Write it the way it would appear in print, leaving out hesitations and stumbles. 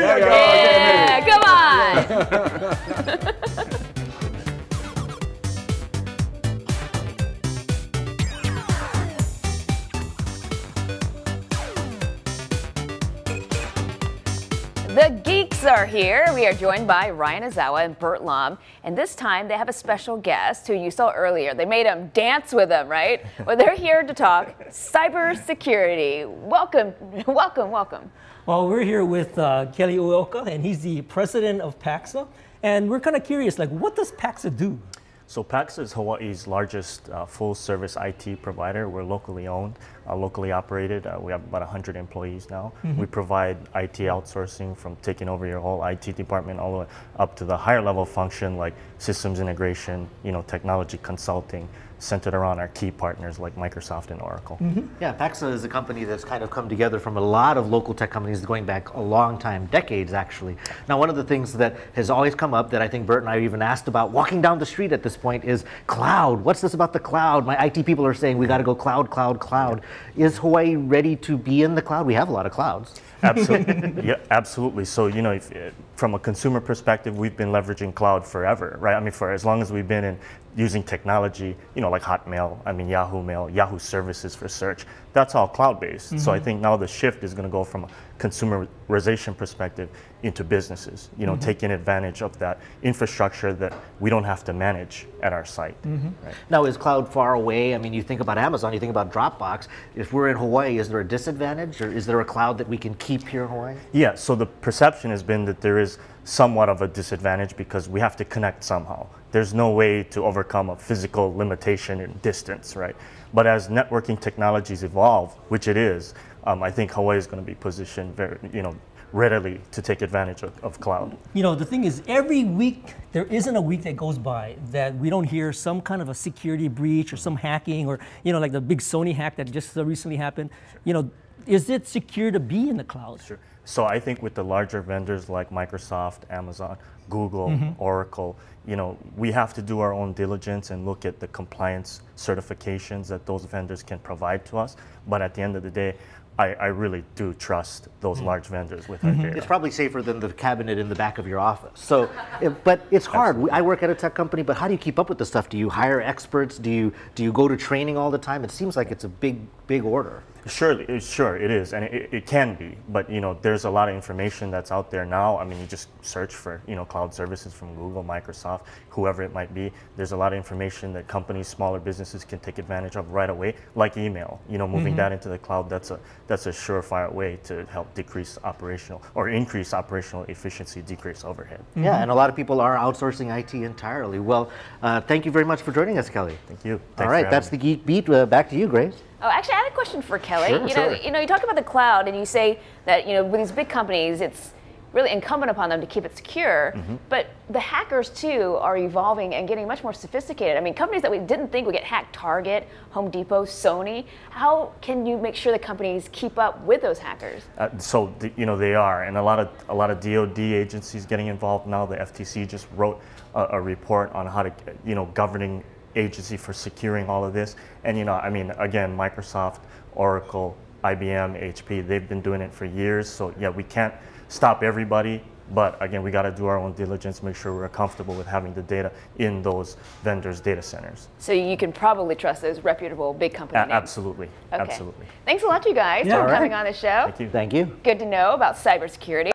There you go. Yeah, come on. The Geeks are here. We are joined by Ryan Azawa and Bert Lum, and this time they have a special guest who you saw earlier. They made him dance with them, right? Well, they're here to talk cybersecurity. Welcome, welcome, welcome. Well, we're here with Kelly Uoka, and he's the president of PACXA, and we're kind of curious, like, what does PACXA do? So PACXA is Hawaii's largest full-service IT provider. We're locally owned, locally operated. We have about 100 employees now. We provide IT outsourcing from taking over your whole IT department all the way up to the higher level function like systems integration, technology consulting, centered around our key partners like Microsoft and Oracle. Yeah, PACXA is a company that's kind of come together from a lot of local tech companies going back a long time, decades actually. Now, one of the things that has always come up that I think Bert and I even asked about walking down the street at this point is cloud. What's this about the cloud? My IT people are saying we got to go cloud, cloud, cloud. Is Hawaii ready to be in the cloud? We have a lot of clouds. Absolutely. Yeah, absolutely. So, from a consumer perspective, we've been leveraging cloud forever, right? I mean, for as long as we've been using technology, like Hotmail, Yahoo Mail, Yahoo Services for search, that's all cloud-based. So I think now the shift is going to go from a consumerization perspective into businesses, taking advantage of that infrastructure that we don't have to manage at our site. Right? Now, is cloud far away? I mean, you think about Amazon, you think about Dropbox. If we're in Hawaii, is there a disadvantage, or is there a cloud that we can keep here in Hawaii? Yeah, so the perception has been that there is somewhat of a disadvantage because we have to connect somehow. There's no way to overcome a physical limitation in distance, right? But as networking technologies evolve, which it is, I think Hawaii is going to be positioned very, readily to take advantage of cloud. The thing is, every week, there isn't a week that goes by that we don't hear some kind of a security breach or some hacking or, like the big Sony hack that just recently happened. Is it secure to be in the cloud? Sure. So I think with the larger vendors like Microsoft, Amazon, Google, Oracle, we have to do our own diligence and look at the compliance certifications that those vendors can provide to us. But at the end of the day, I really do trust those large vendors with our data. It's probably safer than the cabinet in the back of your office. So, but it's hard. I work at a tech company, but how do you keep up with this stuff? Do you hire experts? Do you go to training all the time? It seems like it's a big order. Sure, it is, and it can be, but there's a lot of information that's out there now. I mean, you just search for cloud services from Google, Microsoft, whoever it might be. There's a lot of information that companies, smaller businesses can take advantage of right away, like email. Moving that into the cloud, that's a surefire way to help decrease operational or increase operational efficiency, decrease overhead. Yeah, and a lot of people are outsourcing IT entirely. Well, thank you very much for joining us, Kelly. Thank you. All right, that's the Geek Beat. Back to you, Grace. Oh, actually, I had a question for Kelly. Sure. You talk about the cloud, and you say that with these big companies, it's really incumbent upon them to keep it secure. But the hackers too are evolving and getting much more sophisticated. I mean, companies that we didn't think would get hacked, Target, Home Depot, Sony. How can you make sure the companies keep up with those hackers? They are, and a lot of DoD agencies getting involved now. The FTC just wrote a report on how to, governing agency for securing all of this. And again, Microsoft, Oracle, IBM, HP, they've been doing it for years. So yeah, we can't stop everybody, but again, we got to do our own diligence, make sure we're comfortable with having the data in those vendors' data centers. So you can probably trust those reputable big company names. Absolutely, okay. Absolutely. Thanks a lot, you guys, for coming on the show. Thank you. Thank you. Good to know about cybersecurity.